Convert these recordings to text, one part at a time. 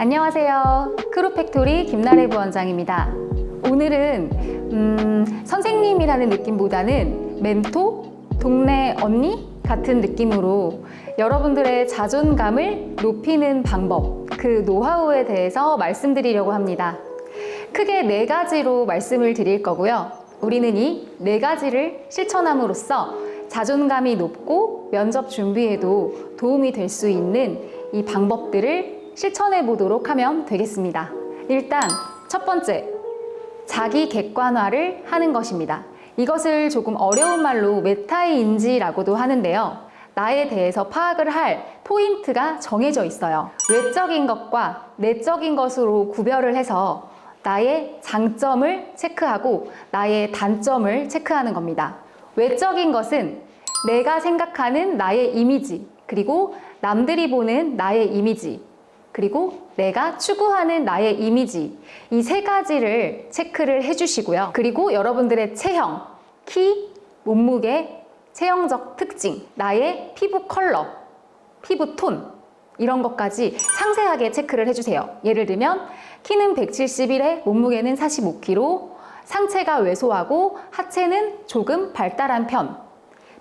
안녕하세요. 크루팩토리 김나래 부원장입니다. 오늘은 선생님이라는 느낌보다는 멘토, 동네 언니 같은 느낌으로 여러분들의 자존감을 높이는 방법, 그 노하우에 대해서 말씀드리려고 합니다. 크게 4가지로 말씀을 드릴 거고요. 우리는 이 4가지를 실천함으로써 자존감이 높고 면접 준비에도 도움이 될 수 있는 이 방법들을 실천해 보도록 하면 되겠습니다. 일단 첫 번째, 자기 객관화를 하는 것입니다. 이것을 조금 어려운 말로 메타인지라고도 하는데요. 나에 대해서 파악을 할 포인트가 정해져 있어요. 외적인 것과 내적인 것으로 구별을 해서 나의 장점을 체크하고 나의 단점을 체크하는 겁니다. 외적인 것은 내가 생각하는 나의 이미지, 그리고 남들이 보는 나의 이미지, 그리고 내가 추구하는 나의 이미지, 이 3가지를 체크를 해주시고요. 그리고 여러분들의 체형, 키, 몸무게, 체형적 특징, 나의 피부 컬러, 피부 톤, 이런 것까지 상세하게 체크를 해주세요. 예를 들면 키는 171에 몸무게는 45kg, 상체가 왜소하고 하체는 조금 발달한 편,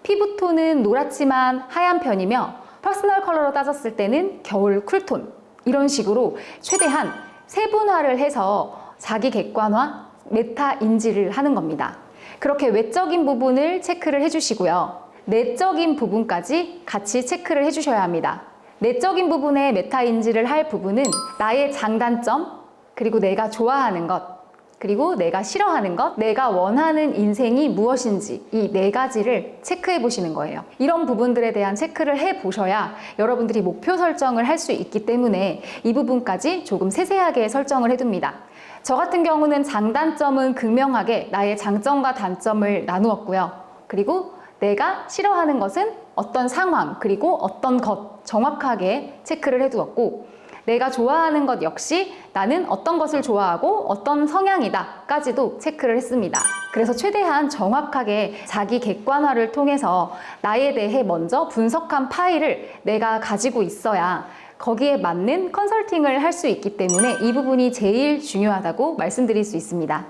피부톤은 노랗지만 하얀 편이며 퍼스널 컬러로 따졌을 때는 겨울 쿨톤, 이런 식으로 최대한 세분화를 해서 자기 객관화, 메타 인지를 하는 겁니다. 그렇게 외적인 부분을 체크를 해주시고요. 내적인 부분까지 같이 체크를 해주셔야 합니다. 내적인 부분에 메타 인지를 할 부분은 나의 장단점, 그리고 내가 좋아하는 것, 그리고 내가 싫어하는 것, 내가 원하는 인생이 무엇인지, 이 4가지를 체크해 보시는 거예요. 이런 부분들에 대한 체크를 해 보셔야 여러분들이 목표 설정을 할 수 있기 때문에 이 부분까지 조금 세세하게 설정을 해둡니다. 저 같은 경우는 장단점은 극명하게 나의 장점과 단점을 나누었고요. 그리고 내가 싫어하는 것은 어떤 상황, 그리고 어떤 것 정확하게 체크를 해두었고, 내가 좋아하는 것 역시 나는 어떤 것을 좋아하고 어떤 성향이다 까지도 체크를 했습니다. 그래서 최대한 정확하게 자기 객관화를 통해서 나에 대해 먼저 분석한 파일을 내가 가지고 있어야 거기에 맞는 컨설팅을 할 수 있기 때문에 이 부분이 제일 중요하다고 말씀드릴 수 있습니다.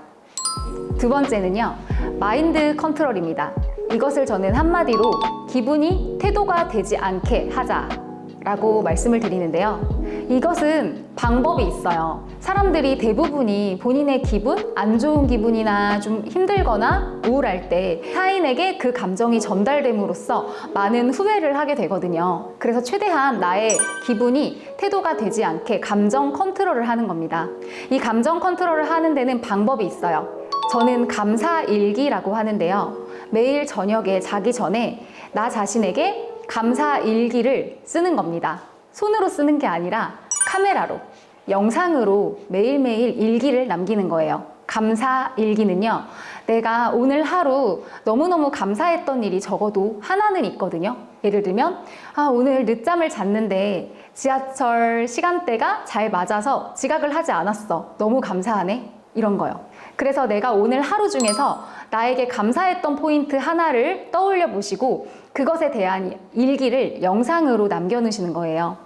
두 번째는요, 마인드 컨트롤입니다. 이것을 저는 한마디로 기분이 태도가 되지 않게 하자라고 말씀을 드리는데요. 이것은 방법이 있어요. 사람들이 대부분이 본인의 기분, 안 좋은 기분이나 좀 힘들거나 우울할 때 타인에게 그 감정이 전달됨으로써 많은 후회를 하게 되거든요. 그래서 최대한 나의 기분이 태도가 되지 않게 감정 컨트롤을 하는 겁니다. 이 감정 컨트롤을 하는 데는 방법이 있어요. 저는 감사일기라고 하는데요. 매일 저녁에 자기 전에 나 자신에게 감사일기를 쓰는 겁니다. 손으로 쓰는 게 아니라 카메라로, 영상으로 매일매일 일기를 남기는 거예요. 감사일기는요, 내가 오늘 하루 너무너무 감사했던 일이 적어도 하나는 있거든요. 예를 들면 오늘 늦잠을 잤는데 지하철 시간대가 잘 맞아서 지각을 하지 않았어. 너무 감사하네. 이런 거요. 그래서 내가 오늘 하루 중에서 나에게 감사했던 포인트 하나를 떠올려 보시고 그것에 대한 일기를 영상으로 남겨놓으시는 거예요.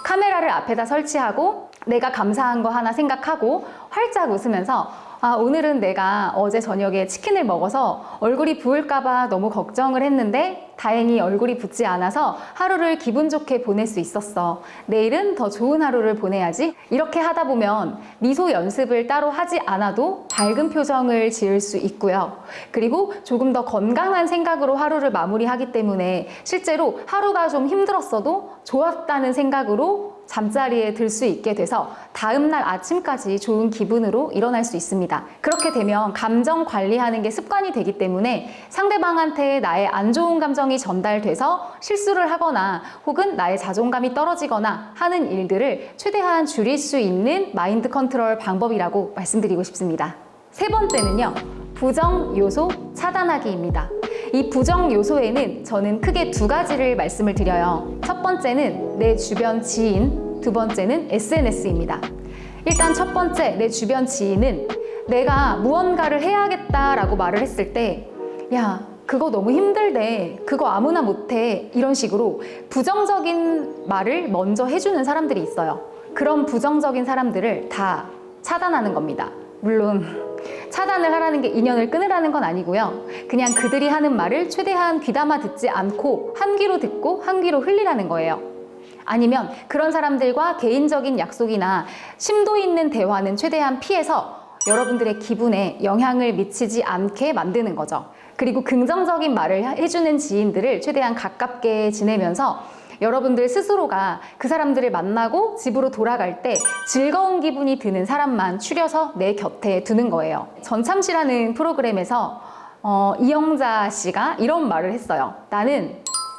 카메라를 앞에다 설치하고 내가 감사한 거 하나 생각하고 활짝 웃으면서 오늘은 내가 어제 저녁에 치킨을 먹어서 얼굴이 부을까봐 너무 걱정을 했는데 다행히 얼굴이 붓지 않아서 하루를 기분 좋게 보낼 수 있었어. 내일은 더 좋은 하루를 보내야지. 이렇게 하다 보면 미소 연습을 따로 하지 않아도 밝은 표정을 지을 수 있고요. 그리고 조금 더 건강한 생각으로 하루를 마무리하기 때문에 실제로 하루가 좀 힘들었어도 좋았다는 생각으로 잠자리에 들 수 있게 돼서 다음날 아침까지 좋은 기분으로 일어날 수 있습니다. 그렇게 되면 감정 관리하는 게 습관이 되기 때문에 상대방한테 나의 안 좋은 감정이 전달돼서 실수를 하거나 혹은 나의 자존감이 떨어지거나 하는 일들을 최대한 줄일 수 있는 마인드 컨트롤 방법이라고 말씀드리고 싶습니다. 3번째는요, 부정 요소 차단하기입니다. 이 부정 요소에는 저는 크게 2가지를 말씀을 드려요. 첫 번째는 내 주변 지인, 2번째는 SNS입니다. 일단 첫 번째, 내 주변 지인은 내가 무언가를 해야겠다라고 말을 했을 때, 야, 그거 너무 힘들대, 그거 아무나 못해, 이런 식으로 부정적인 말을 먼저 해주는 사람들이 있어요. 그런 부정적인 사람들을 다 차단하는 겁니다. 물론 차단을 하라는 게 인연을 끊으라는 건 아니고요. 그냥 그들이 하는 말을 최대한 귀담아 듣지 않고 한 귀로 듣고 한 귀로 흘리라는 거예요. 아니면 그런 사람들과 개인적인 약속이나 심도 있는 대화는 최대한 피해서 여러분들의 기분에 영향을 미치지 않게 만드는 거죠. 그리고 긍정적인 말을 해주는 지인들을 최대한 가깝게 지내면서 여러분들 스스로가 그 사람들을 만나고 집으로 돌아갈 때 즐거운 기분이 드는 사람만 추려서 내 곁에 두는 거예요. 전참시라는 프로그램에서 이영자 씨가 이런 말을 했어요. 나는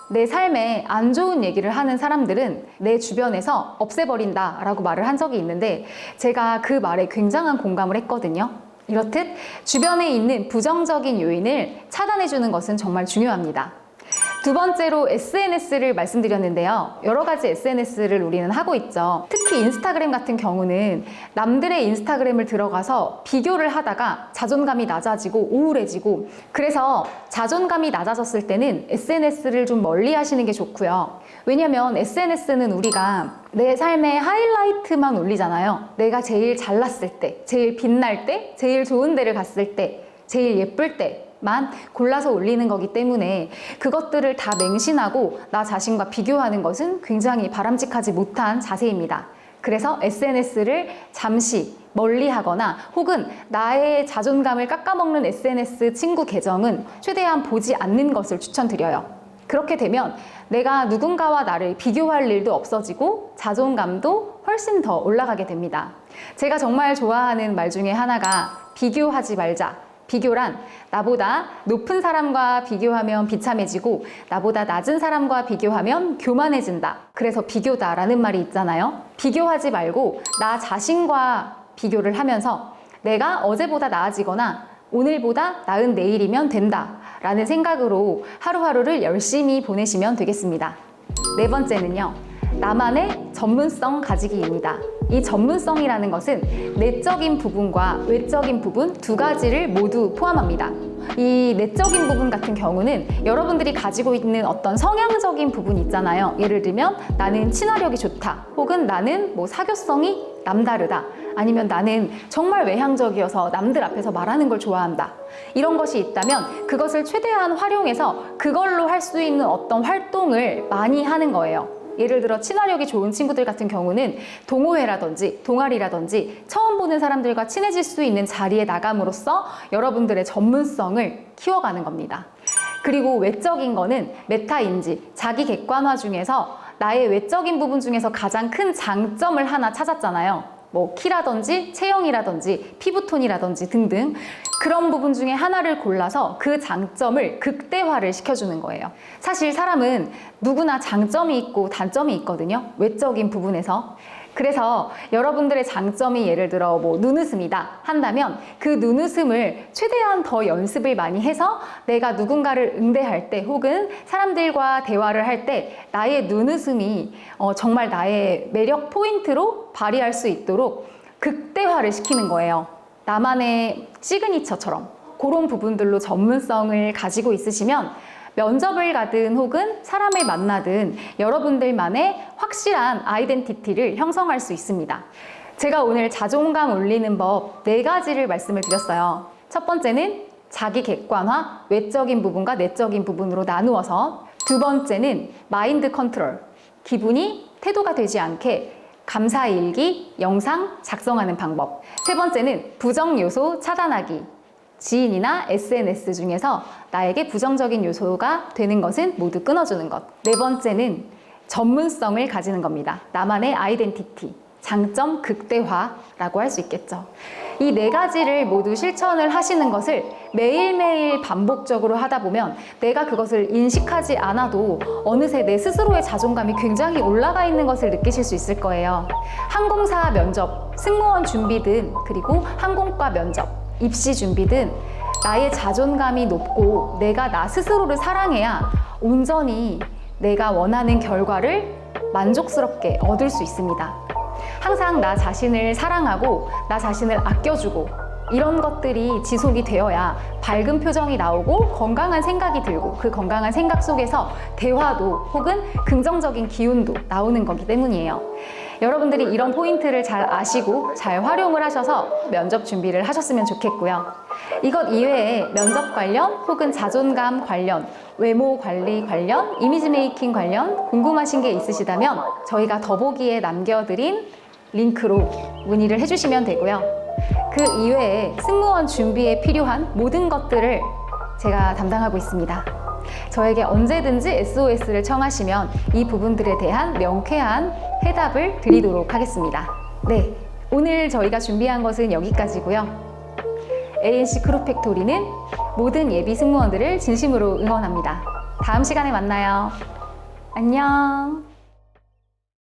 내 삶에 안 좋은 얘기를 하는 사람들은 내 주변에서 없애버린다 라고 말을 한 적이 있는데 제가 그 말에 굉장한 공감을 했거든요. 이렇듯 주변에 있는 부정적인 요인을 차단해주는 것은 정말 중요합니다. 두 번째로 SNS를 말씀드렸는데요. 여러 가지 SNS를 우리는 하고 있죠. 특히 인스타그램 같은 경우는 남들의 인스타그램을 들어가서 비교를 하다가 자존감이 낮아지고 우울해지고, 그래서 자존감이 낮아졌을 때는 SNS를 좀 멀리 하시는 게 좋고요. 왜냐면 SNS는 우리가 내 삶의 하이라이트만 올리잖아요. 내가 제일 잘났을 때, 제일 빛날 때, 제일 좋은 데를 갔을 때, 제일 예쁠 때 만 골라서 올리는 거기 때문에 그것들을 다 맹신하고 나 자신과 비교하는 것은 굉장히 바람직하지 못한 자세입니다. 그래서 SNS를 잠시 멀리 하거나 혹은 나의 자존감을 깎아먹는 SNS 친구 계정은 최대한 보지 않는 것을 추천드려요. 그렇게 되면 내가 누군가와 나를 비교할 일도 없어지고 자존감도 훨씬 더 올라가게 됩니다. 제가 정말 좋아하는 말 중에 하나가 비교하지 말자. 비교란 나보다 높은 사람과 비교하면 비참해지고 나보다 낮은 사람과 비교하면 교만해진다. 그래서 비교다라는 말이 있잖아요. 비교하지 말고 나 자신과 비교를 하면서 내가 어제보다 나아지거나 오늘보다 나은 내일이면 된다 라는 생각으로 하루하루를 열심히 보내시면 되겠습니다. 네 번째는요, 나만의 전문성 가지기입니다. 이 전문성이라는 것은 내적인 부분과 외적인 부분 두 가지를 모두 포함합니다. 이 내적인 부분 같은 경우는 여러분들이 가지고 있는 어떤 성향적인 부분이 있잖아요. 예를 들면 나는 친화력이 좋다, 혹은 나는 사교성이 남다르다, 아니면 나는 정말 외향적이어서 남들 앞에서 말하는 걸 좋아한다. 이런 것이 있다면 그것을 최대한 활용해서 그걸로 할 수 있는 어떤 활동을 많이 하는 거예요. 예를 들어 친화력이 좋은 친구들 같은 경우는 동호회라든지 동아리라든지 처음 보는 사람들과 친해질 수 있는 자리에 나감으로써 여러분들의 전문성을 키워가는 겁니다. 그리고 외적인 거는 메타인지, 자기 객관화 중에서 나의 외적인 부분 중에서 가장 큰 장점을 하나 찾았잖아요. 키라든지 체형이라든지 피부톤이라든지 등등 그런 부분 중에 하나를 골라서 그 장점을 극대화를 시켜주는 거예요. 사실 사람은 누구나 장점이 있고 단점이 있거든요. 외적인 부분에서. 그래서 여러분들의 장점이 예를 들어 눈웃음이다 한다면 그 눈웃음을 최대한 더 연습을 많이 해서 내가 누군가를 응대할 때 혹은 사람들과 대화를 할 때 나의 눈웃음이 정말 나의 매력 포인트로 발휘할 수 있도록 극대화를 시키는 거예요. 나만의 시그니처처럼 그런 부분들로 전문성을 가지고 있으시면 면접을 가든 혹은 사람을 만나든 여러분들만의 확실한 아이덴티티를 형성할 수 있습니다. 제가 오늘 자존감 올리는 법 4가지를 말씀을 드렸어요. 첫 번째는 자기 객관화, 외적인 부분과 내적인 부분으로 나누어서, 두 번째는 마인드 컨트롤, 기분이 태도가 되지 않게 감사일기, 영상 작성하는 방법, 세 번째는 부정 요소 차단하기, 지인이나 SNS 중에서 나에게 부정적인 요소가 되는 것은 모두 끊어주는 것, 네 번째는 전문성을 가지는 겁니다. 나만의 아이덴티티, 장점 극대화라고 할 수 있겠죠. 이 4가지를 모두 실천을 하시는 것을 매일매일 반복적으로 하다 보면 내가 그것을 인식하지 않아도 어느새 내 스스로의 자존감이 굉장히 올라가 있는 것을 느끼실 수 있을 거예요. 항공사 면접, 승무원 준비든 그리고 항공과 면접, 입시 준비든 나의 자존감이 높고 내가 나 스스로를 사랑해야 온전히 내가 원하는 결과를 만족스럽게 얻을 수 있습니다. 항상 나 자신을 사랑하고 나 자신을 아껴주고 이런 것들이 지속이 되어야 밝은 표정이 나오고 건강한 생각이 들고 그 건강한 생각 속에서 대화도 혹은 긍정적인 기운도 나오는 거기 때문이에요. 여러분들이 이런 포인트를 잘 아시고 잘 활용을 하셔서 면접 준비를 하셨으면 좋겠고요. 이것 이외에 면접 관련 혹은 자존감 관련, 외모 관리 관련, 이미지 메이킹 관련 궁금하신 게 있으시다면 저희가 더보기에 남겨드린 링크로 문의를 해주시면 되고요. 그 이외에 승무원 준비에 필요한 모든 것들을 제가 담당하고 있습니다. 저에게 언제든지 SOS를 청하시면 이 부분들에 대한 명쾌한 해답을 드리도록 하겠습니다. 네, 오늘 저희가 준비한 것은 여기까지고요. ANC 크루팩토리는 모든 예비 승무원들을 진심으로 응원합니다. 다음 시간에 만나요. 안녕.